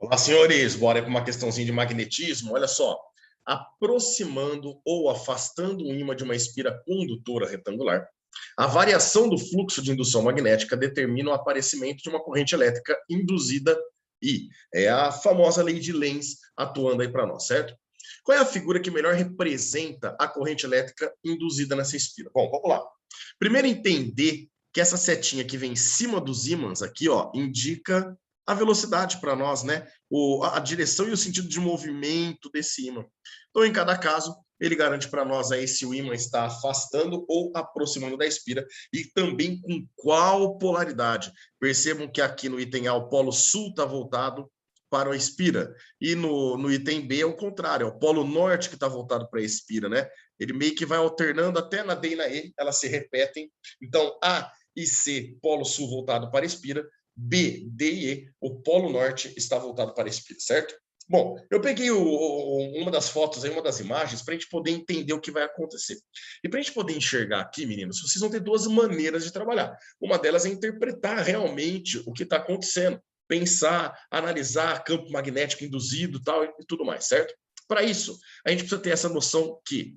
Olá, senhores, bora para uma questãozinha de magnetismo. Olha só, aproximando ou afastando um ímã de uma espira condutora retangular, a variação do fluxo de indução magnética determina o aparecimento de uma corrente elétrica induzida e é a famosa lei de Lenz atuando aí para nós, certo? Qual é a figura que melhor representa a corrente elétrica induzida nessa espira? Bom, vamos lá. Primeiro entender que essa setinha que vem em cima dos ímãs aqui, ó, indica a velocidade para nós, né? A direção e o sentido de movimento desse ímã. Então, em cada caso, ele garante para nós aí se o ímã está afastando ou aproximando da espira e também com qual polaridade. Percebam que aqui no item A o polo sul está voltado para a espira e no item B é o contrário, é o polo norte que está voltado para a espira, né? Ele meio que vai alternando até na D e na E, elas se repetem. Então, A e C, polo sul voltado para a espira, B, D e E, o polo norte está voltado para a espira, certo? Bom, eu peguei uma das fotos aí, uma das imagens, para a gente poder entender o que vai acontecer. E para a gente poder enxergar aqui, meninos, vocês vão ter duas maneiras de trabalhar. Uma delas é interpretar realmente o que está acontecendo, pensar, analisar campo magnético induzido tal, e tudo mais, certo? Para isso, a gente precisa ter essa noção que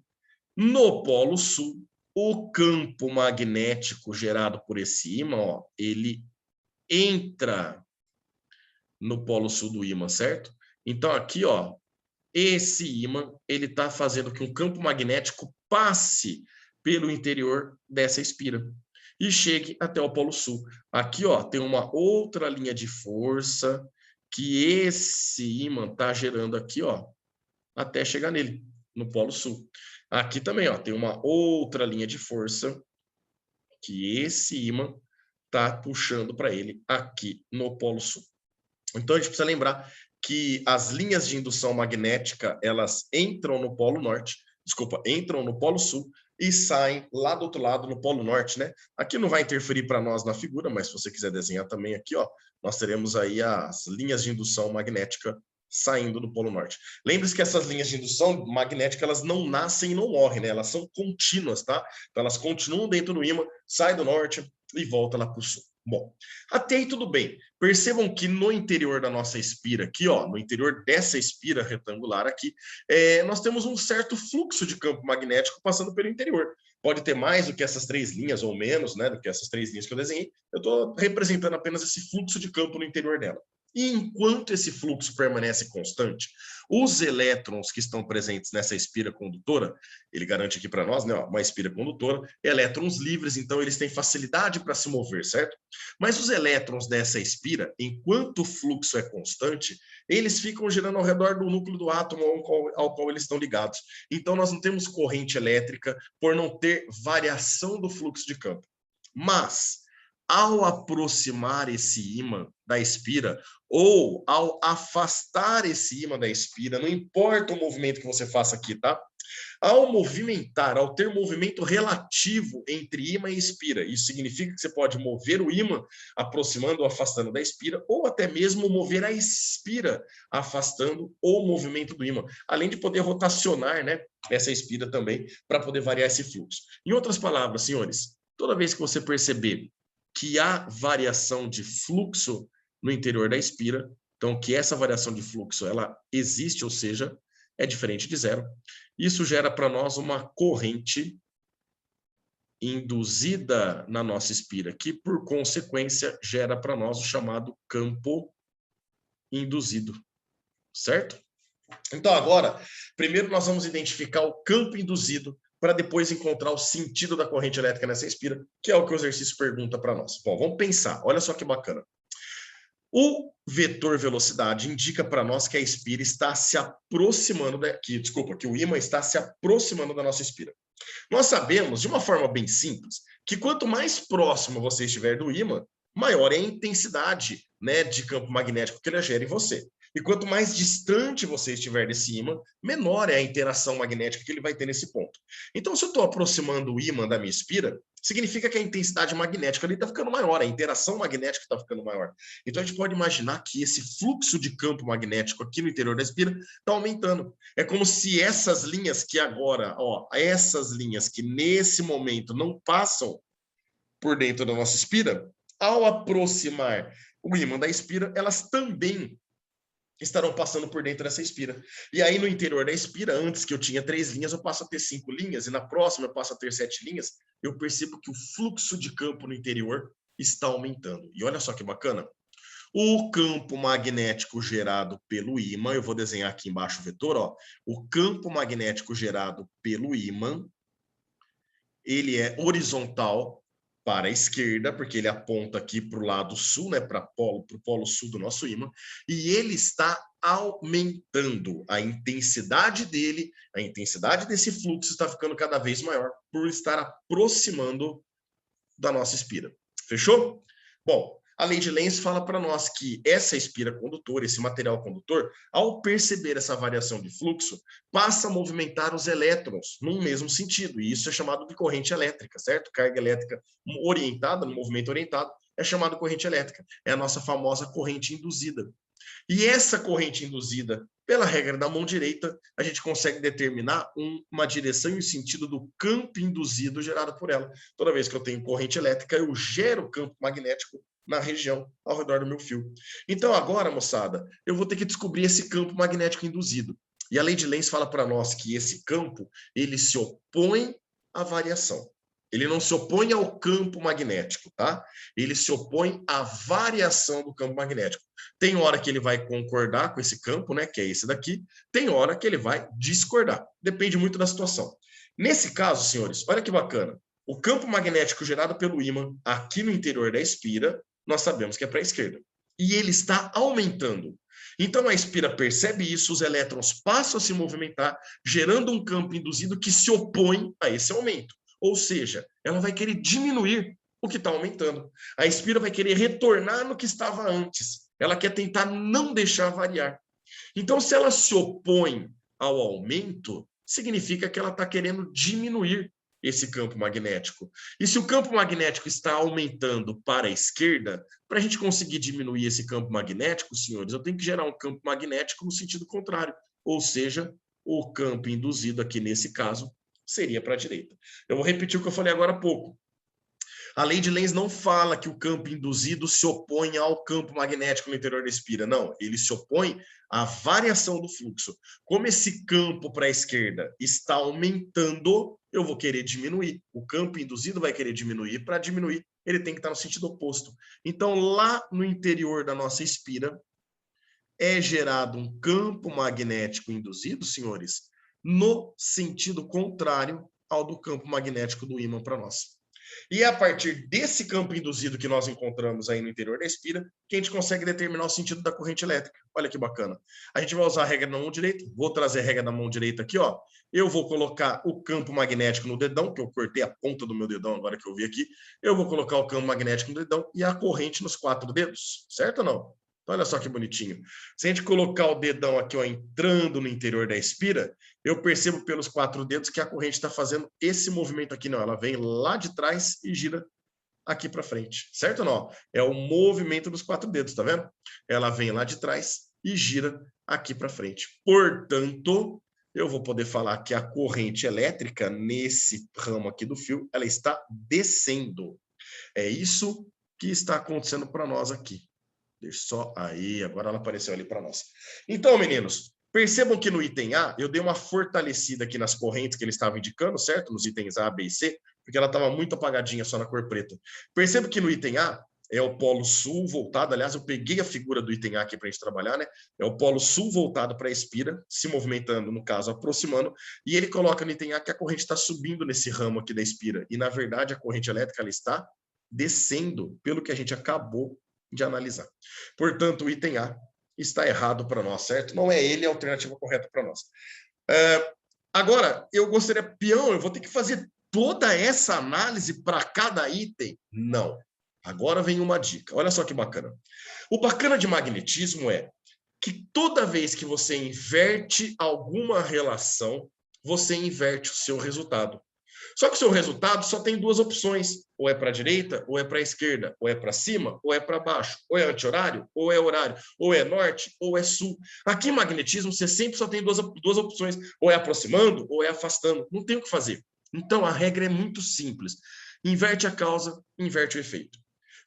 no Polo Sul, o campo magnético gerado por esse ímã, ó, ele entra no Polo Sul do ímã, certo? Então aqui, ó, esse ímã, ele está fazendo que um campo magnético passe pelo interior dessa espira e chegue até o Polo Sul. Aqui, ó, tem uma outra linha de força que esse ímã está gerando aqui, ó, até chegar nele, no Polo Sul. Aqui também, ó, tem uma outra linha de força que esse ímã está puxando para ele aqui no Polo Sul. Então a gente precisa lembrar que as linhas de indução magnética, elas entram no Polo Norte, entram no Polo Sul e saem lá do outro lado no Polo Norte, né? Aqui não vai interferir para nós na figura, mas se você quiser desenhar também aqui, ó, nós teremos aí as linhas de indução magnética saindo do Polo Norte. Lembre-se que essas linhas de indução magnética, elas não nascem e não morrem, né? Elas são contínuas, tá? Então elas continuam dentro do ímã, sai do norte e volta lá para o sul. Bom, até aí tudo bem. Percebam que no interior da nossa espira aqui, ó, no interior dessa espira retangular aqui, nós temos um certo fluxo de campo magnético passando pelo interior. Pode ter mais do que essas três linhas ou menos, né, do que essas três linhas que eu desenhei. Eu estou representando apenas esse fluxo de campo no interior dela. E enquanto esse fluxo permanece constante, os elétrons que estão presentes nessa espira condutora, ele garante aqui para nós, né, ó, uma espira condutora, elétrons livres, então eles têm facilidade para se mover, certo? Mas os elétrons dessa espira, enquanto o fluxo é constante, eles ficam girando ao redor do núcleo do átomo ao qual eles estão ligados. Então nós não temos corrente elétrica por não ter variação do fluxo de campo. Mas ao aproximar esse ímã da espira ou ao afastar esse ímã da espira, não importa o movimento que você faça aqui, tá? Ao movimentar, ao ter movimento relativo entre ímã e espira, isso significa que você pode mover o ímã aproximando ou afastando da espira, ou até mesmo mover a espira afastando o movimento do ímã, além de poder rotacionar, né, essa espira também para poder variar esse fluxo. Em outras palavras, senhores, toda vez que você perceber que há variação de fluxo no interior da espira, então que essa variação de fluxo ela existe, ou seja, é diferente de zero. Isso gera para nós uma corrente induzida na nossa espira, que por consequência gera para nós o chamado campo induzido, certo? Então agora, primeiro nós vamos identificar o campo induzido para depois encontrar o sentido da corrente elétrica nessa espira, que é o que o exercício pergunta para nós. Bom, vamos pensar, olha só que bacana. O vetor velocidade indica para nós que a espira está se aproximando que o ímã está se aproximando da nossa espira. Nós sabemos, de uma forma bem simples, que quanto mais próximo você estiver do ímã, maior é a intensidade, né, de campo magnético que ele gera em você. E quanto mais distante você estiver desse ímã, menor é a interação magnética que ele vai ter nesse ponto. Então, se eu estou aproximando o ímã da minha espira, significa que a intensidade magnética ali está ficando maior, a interação magnética está ficando maior. Então, a gente pode imaginar que esse fluxo de campo magnético aqui no interior da espira está aumentando. É como se essas linhas que agora, ó, essas linhas que nesse momento não passam por dentro da nossa espira, ao aproximar o ímã da espira, elas também estarão passando por dentro dessa espira. E aí, no interior da espira, antes que eu tinha 3 linhas, eu passo a ter 5 linhas, e na próxima eu passo a ter 7 linhas, eu percebo que o fluxo de campo no interior está aumentando. E olha só que bacana. O campo magnético gerado pelo ímã, eu vou desenhar aqui embaixo o vetor, ó. O campo magnético gerado pelo ímã, ele é horizontal para a esquerda, porque ele aponta aqui para o lado sul, né, para o polo sul do nosso ímã, e ele está aumentando a intensidade dele, a intensidade desse fluxo está ficando cada vez maior por estar aproximando da nossa espira. Fechou? Bom, a lei de Lenz fala para nós que essa espira condutora, esse material condutor, ao perceber essa variação de fluxo, passa a movimentar os elétrons num mesmo sentido, e isso é chamado de corrente elétrica, certo? Carga elétrica orientada, no movimento orientado, é chamado de corrente elétrica. É a nossa famosa corrente induzida. E essa corrente induzida, pela regra da mão direita, a gente consegue determinar uma direção e o sentido do campo induzido gerado por ela. Toda vez que eu tenho corrente elétrica, eu gero campo magnético na região ao redor do meu fio. Então agora, moçada, eu vou ter que descobrir esse campo magnético induzido. E a lei de Lenz fala para nós que esse campo, ele se opõe à variação. Ele não se opõe ao campo magnético, tá? Ele se opõe à variação do campo magnético. Tem hora que ele vai concordar com esse campo, né, que é esse daqui, tem hora que ele vai discordar. Depende muito da situação. Nesse caso, senhores, olha que bacana. O campo magnético gerado pelo ímã aqui no interior da espira, nós sabemos que é para a esquerda. E ele está aumentando. Então a espira percebe isso, os elétrons passam a se movimentar, gerando um campo induzido que se opõe a esse aumento. Ou seja, ela vai querer diminuir o que está aumentando. A espira vai querer retornar no que estava antes. Ela quer tentar não deixar variar. Então, se ela se opõe ao aumento, significa que ela está querendo diminuir esse campo magnético. E se o campo magnético está aumentando para a esquerda, para a gente conseguir diminuir esse campo magnético, senhores, eu tenho que gerar um campo magnético no sentido contrário. Ou seja, o campo induzido aqui nesse caso seria para a direita. Eu vou repetir o que eu falei agora há pouco. A lei de Lenz não fala que o campo induzido se opõe ao campo magnético no interior da espira. Não, ele se opõe à variação do fluxo. Como esse campo para a esquerda está aumentando, eu vou querer diminuir. O campo induzido vai querer diminuir. Para diminuir, ele tem que estar no sentido oposto. Então, lá no interior da nossa espira, é gerado um campo magnético induzido, senhores, no sentido contrário ao do campo magnético do ímã para nós. E é a partir desse campo induzido que nós encontramos aí no interior da espira que a gente consegue determinar o sentido da corrente elétrica. Olha que bacana. A gente vai usar a regra da mão direita. Vou trazer a regra da mão direita aqui, ó. Eu vou colocar o campo magnético no dedão, que eu cortei a ponta do meu dedão agora que eu vi aqui. Eu vou colocar o campo magnético no dedão e a corrente nos 4 dedos. Certo ou não? Olha só que bonitinho. Se a gente colocar o dedão aqui, ó, entrando no interior da espira, eu percebo pelos 4 dedos que a corrente está fazendo esse movimento aqui, não. Ela vem lá de trás e gira aqui para frente, certo ou não? É o movimento dos 4 dedos, tá vendo? Ela vem lá de trás e gira aqui para frente. Portanto, eu vou poder falar que a corrente elétrica nesse ramo aqui do fio, ela está descendo. É isso que está acontecendo para nós aqui. Deixa só aí, agora ela apareceu ali para nós. Então, meninos, percebam que no item A, eu dei uma fortalecida aqui nas correntes que ele estava indicando, certo? Nos itens A, B e C, porque ela estava muito apagadinha só na cor preta. Perceba que no item A é o polo sul voltado, aliás, eu peguei a figura do item A aqui para a gente trabalhar, né? É o polo sul voltado para a espira, se movimentando, no caso, aproximando, e ele coloca no item A que a corrente está subindo nesse ramo aqui da espira, e na verdade a corrente elétrica ela está descendo, pelo que a gente acabou de analisar. Portanto, o item A está errado para nós, certo? Não é ele a alternativa correta para nós. Agora, eu gostaria, peão, eu vou ter que fazer toda essa análise para cada item? Não. Agora vem uma dica. Olha só que bacana. O bacana de magnetismo é que toda vez que você inverte alguma relação, você inverte o seu resultado. Só que o seu resultado só tem 2 opções. Ou é para a direita, ou é para a esquerda, ou é para cima, ou é para baixo, ou é anti-horário, ou é horário, ou é norte, ou é sul. Aqui em magnetismo, você sempre só tem duas opções. Ou é aproximando, ou é afastando. Não tem o que fazer. Então, a regra é muito simples. Inverte a causa, inverte o efeito.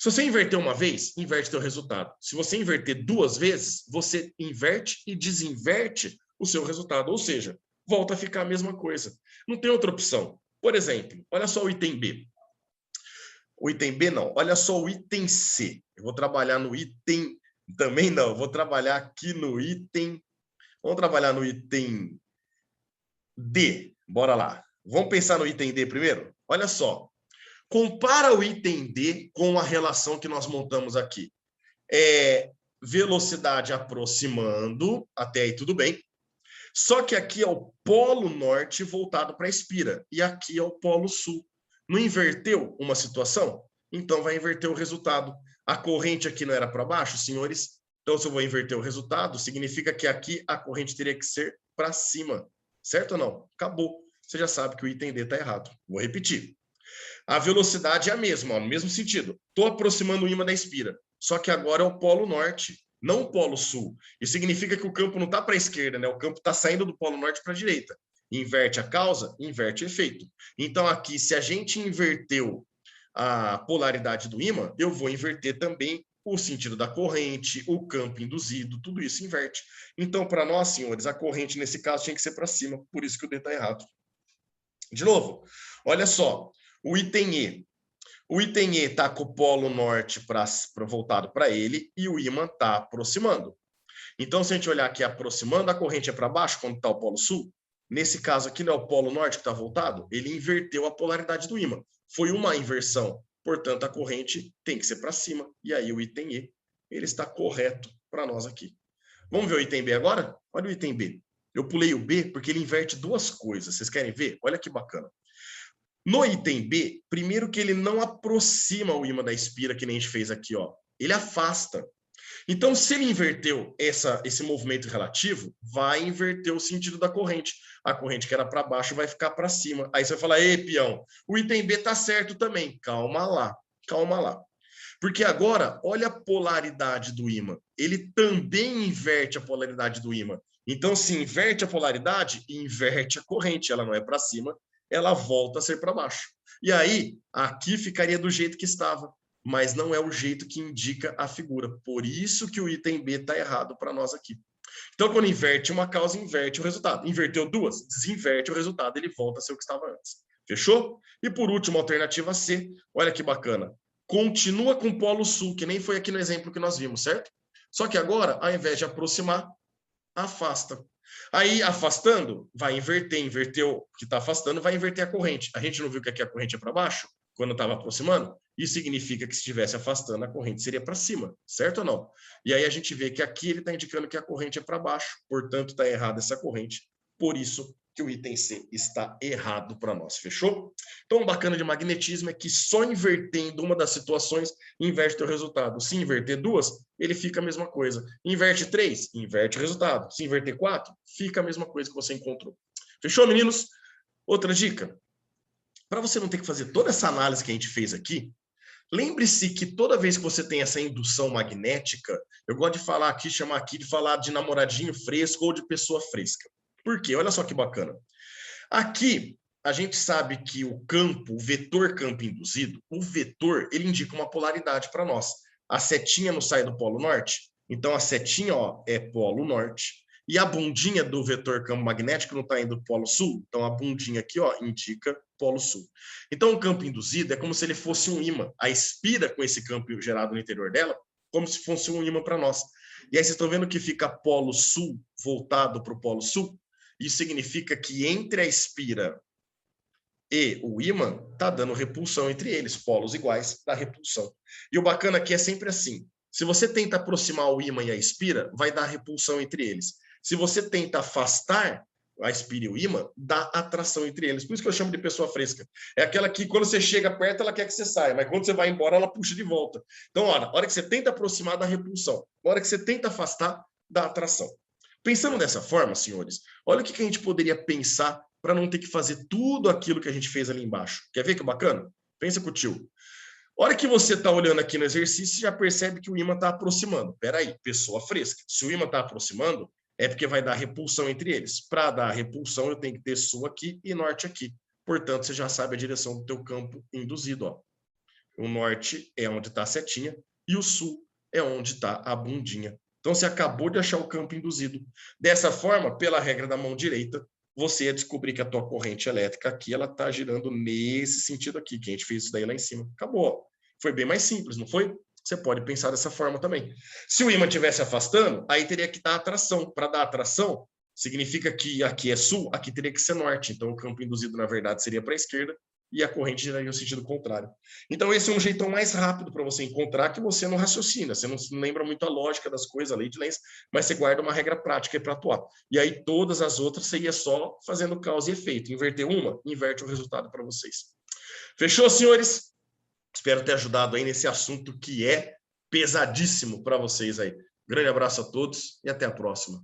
Se você inverter uma vez, inverte seu resultado. Se você inverter duas vezes, você inverte e desinverte o seu resultado. Ou seja, volta a ficar a mesma coisa. Não tem outra opção. Por exemplo, olha só o item B. O item B não, olha só o item C. Eu vou trabalhar no item... Também não, eu vou trabalhar aqui no item... Vamos trabalhar no item D. Bora lá. Vamos pensar no item D primeiro? Olha só. Compara o item D com a relação que nós montamos aqui. Velocidade aproximando, até aí tudo bem. Só que aqui é o polo norte voltado para a Espira, e aqui é o polo sul. Não inverteu uma situação? Então vai inverter o resultado. A corrente aqui não era para baixo, senhores? Então, se eu vou inverter o resultado, significa que aqui a corrente teria que ser para cima. Certo ou não? Acabou. Você já sabe que o item D está errado. Vou repetir. A velocidade é a mesma, ó, no mesmo sentido. Estou aproximando o ímã da Espira, só que agora é o polo norte, não o polo sul. Isso significa que o campo não está para a esquerda, né? O campo está saindo do polo norte para a direita. Inverte a causa, inverte o efeito. Então, aqui, se a gente inverteu a polaridade do ímã, eu vou inverter também o sentido da corrente, o campo induzido, tudo isso inverte. Então, para nós, senhores, a corrente, nesse caso, tinha que ser para cima, por isso que o D está errado. De novo, olha só, o item E. O item E está com o polo norte voltado para ele e o ímã está aproximando. Então, se a gente olhar aqui aproximando, a corrente é para baixo quando está o polo sul. Nesse caso aqui, não é o polo norte que está voltado? Ele inverteu a polaridade do ímã. Foi uma inversão. Portanto, a corrente tem que ser para cima. E aí o item E, ele está correto para nós aqui. Vamos ver o item B agora? Olha o item B. Eu pulei o B porque ele inverte duas coisas. Vocês querem ver? Olha que bacana. No item B, primeiro que ele não aproxima o ímã da Espira, que nem a gente fez aqui, ó. Ele afasta. Então, se ele inverteu esse movimento relativo, vai inverter o sentido da corrente. A corrente que era para baixo vai ficar para cima. Aí você vai falar, ei, peão, o item B tá certo também. Calma lá, calma lá. Porque agora, olha a polaridade do ímã. Ele também inverte a polaridade do ímã. Então, se inverte a polaridade, inverte a corrente. Ela não é para cima, ela volta a ser para baixo. E aí, aqui ficaria do jeito que estava, mas não é o jeito que indica a figura. Por isso que o item B está errado para nós aqui. Então, quando inverte uma causa, inverte o resultado. Inverteu duas, desinverte o resultado, ele volta a ser o que estava antes. Fechou? E por último, alternativa C. Olha que bacana. Continua com o polo sul, que nem foi aqui no exemplo que nós vimos, certo? Só que agora, ao invés de aproximar, afasta. Aí, afastando, vai inverter. Inverteu o que está afastando, vai inverter a corrente. A gente não viu que aqui a corrente é para baixo? Quando estava aproximando? Isso significa que se estivesse afastando, a corrente seria para cima, certo ou não? E aí a gente vê que aqui ele está indicando que a corrente é para baixo, portanto está errada essa corrente, por isso que o item C está errado para nós, fechou? Então, o bacana de magnetismo é que só invertendo uma das situações, inverte o resultado. Se inverter duas, ele fica a mesma coisa. Inverte três, inverte o resultado. Se inverter quatro, fica a mesma coisa que você encontrou. Fechou, meninos? Outra dica. Para você não ter que fazer toda essa análise que a gente fez aqui, lembre-se que toda vez que você tem essa indução magnética, eu gosto de falar aqui, chamar aqui de falar de namoradinho fresco ou de pessoa fresca. Por quê? Olha só que bacana. Aqui, a gente sabe que o campo, o vetor campo induzido, o vetor, ele indica uma polaridade para nós. A setinha não sai do polo norte? Então, a setinha, ó, é polo norte. E a bundinha do vetor campo magnético não está indo para o polo sul? Então, a bundinha aqui, ó, indica polo sul. Então, o campo induzido é como se ele fosse um ímã. A Espira, com esse campo gerado no interior dela, como se fosse um ímã para nós. E aí, vocês estão vendo que fica polo sul voltado para o polo sul? Isso significa que entre a Espira e o ímã está dando repulsão entre eles, polos iguais da repulsão. E o bacana aqui é sempre assim. Se você tenta aproximar o ímã e a Espira, vai dar repulsão entre eles. Se você tenta afastar a Espira e o ímã, dá atração entre eles. Por isso que eu chamo de pessoa fresca. É aquela que, quando você chega perto, ela quer que você saia, mas quando você vai embora, ela puxa de volta. Então, olha, a hora que você tenta aproximar, dá repulsão. Na hora que você tenta afastar, dá atração. Pensando dessa forma, senhores, olha o que a gente poderia pensar para não ter que fazer tudo aquilo que a gente fez ali embaixo. Quer ver que bacana? Pensa com o tio. A hora que você está olhando aqui no exercício, você já percebe que o ímã está aproximando. Peraí, pessoa fresca. Se o ímã está aproximando, é porque vai dar repulsão entre eles. Para dar repulsão, eu tenho que ter sul aqui e norte aqui. Portanto, você já sabe a direção do teu campo induzido, ó. O norte é onde está a setinha e o sul é onde está a bundinha. Então, você acabou de achar o campo induzido. Dessa forma, pela regra da mão direita, você ia descobrir que a tua corrente elétrica aqui, ela está girando nesse sentido aqui, que a gente fez isso daí lá em cima. Acabou. Foi bem mais simples, não foi? Você pode pensar dessa forma também. Se o ímã estivesse afastando, aí teria que dar atração. Para dar atração, significa que aqui é sul, aqui teria que ser norte. Então, o campo induzido, na verdade, seria para a esquerda e a corrente giraria no sentido contrário. Então, esse é um jeitão mais rápido para você encontrar, que você não raciocina, você não lembra muito a lógica das coisas, a lei de Lenz, mas você guarda uma regra prática para atuar. E aí, todas as outras, você ia só fazendo causa e efeito. Inverter uma, inverte o resultado para vocês. Fechou, senhores? Espero ter ajudado aí nesse assunto que é pesadíssimo para vocês aí. Grande abraço a todos e até a próxima.